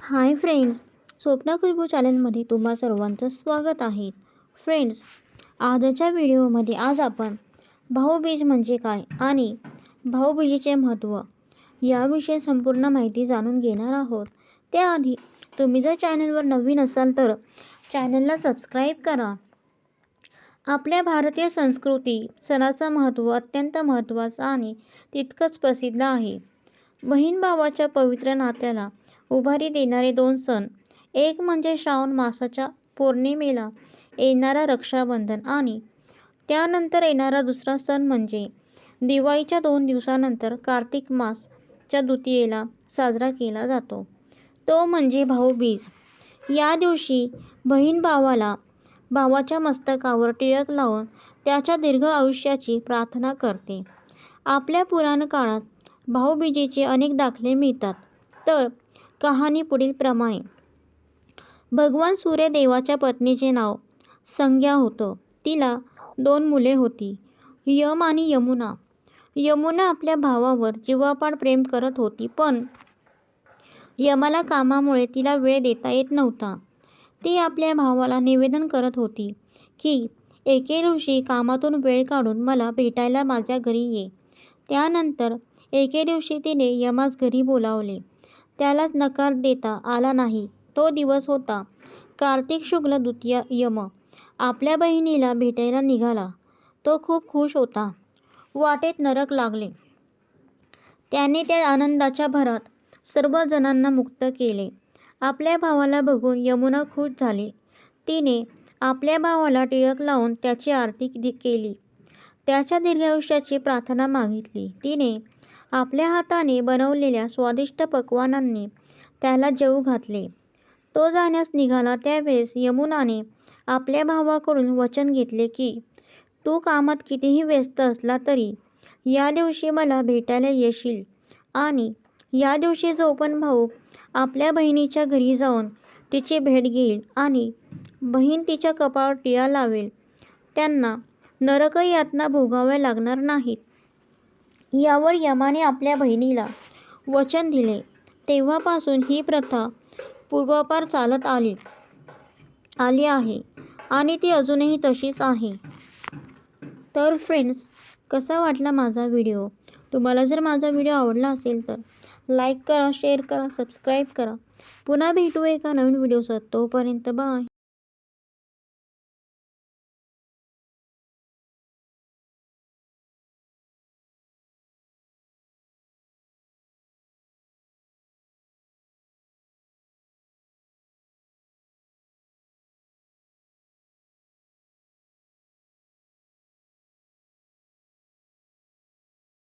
Hi friends, Swapna Khushboo चॅनलमध्ये तुम्हा सर्वांचं स्वागत आहे. फ्रेंड्स, आजच्या व्हिडिओमध्ये आज आपण भाऊबीज म्हणजे काय आणि भाऊबीजेचे महत्त्व याविषयी संपूर्ण माहिती जाणून घेणार आहोत. त्याआधी तुम्ही जर चॅनलवर नवीन असाल तर चॅनलला सबस्क्राईब करा. आपल्या भारतीय संस्कृती सणाचं महत्त्व अत्यंत महत्त्वाचं आणि तितकंच प्रसिद्ध आहे. बहीण भावाच्या पवित्र नात्याला उभारी देणारे दोन सण, एक म्हणजे श्रावण मासाच्या पौर्णिमेला येणारा रक्षाबंधन आणि त्यानंतर येणारा दुसरा सण म्हणजे दिवाळीच्या 2 दिवसानंतर कार्तिक मासच्या द्वितीयेला साजरा केला जातो, तो म्हणजे भाऊबीज. या दिवशी बहीण भावाच्या मस्तकावर टिळक लावून त्याच्या दीर्घ आयुष्याची प्रार्थना करते. आपल्या पुराण काळात भाऊबीजेचे अनेक दाखले मिळतात. तर कहाणी पुढील प्रमाणे. भगवान सूर्य देवाच्या पत्नीचे नाव संज्ञा होतं. तिला 2 मुले होती, यम आणि यमुना. यमुना आपल्या भावावर जीवापाड प्रेम करत होती, पण यमाला कामामुळे तिला वेळ देता येत नव्हता. ती आपल्या भावाला निवेदन करत होती की एके दिवशी कामातून वेळ काढून मला भेटायला माझ्या घरी ये. त्यानंतर एके दिवशी तिने यमास घरी बोलावले. त्यालाच नकार देता आला नाही. तो दिवस होता कार्तिक शुक्ल द्वितीया. यम आपल्या बहिणीला भेटायला निघाला. तो खूप खुश होता. वाटेत नरक लागले. त्याने त्या आनंदाच्या भरात सर्व जणांना मुक्त केले. आपल्या भावाला बघून यमुना खुश झाली. तिने आपल्या भावाला टिळक लावून त्याची आरती केली. त्याच्या दीर्घायुष्याची प्रार्थना मागितली. तिने आपल्या हाताने बनवलेल्या स्वादिष्ट पक्वान्नांनी त्याला जेवू घातले. तो जाण्यास निघाला त्यावेळेस यमुनाने आपल्या भावाकडून वचन घेतले की तू कामात कितीही व्यस्त असला तरी या दिवशी मला भेटायला येशील आणि या दिवशी जो पण भाऊ आपल्या बहिणीच्या घरी जाऊन तिची भेट घेईल आणि बहीण तिच्या कपाळावर टिळा लावेल, त्यांना नरक यातना भोगाव्या लागणार नाहीत. यावर यमाने आपल्या बहिणीला वचन दिले. तेव्हापासून ही प्रथा पूर्वापार चालत आली आहे आणि ती अजूनही तशीच आहे. तर फ्रेंड्स, कसा वाटला माझा व्हिडिओ? तुम्हाला जर माझा व्हिडिओ आवडला असेल तर लाईक करा, शेअर करा, सबस्क्राईब करा. पुन्हा भेटू एका नवीन व्हिडिओसोबत. तोपर्यंत बाय.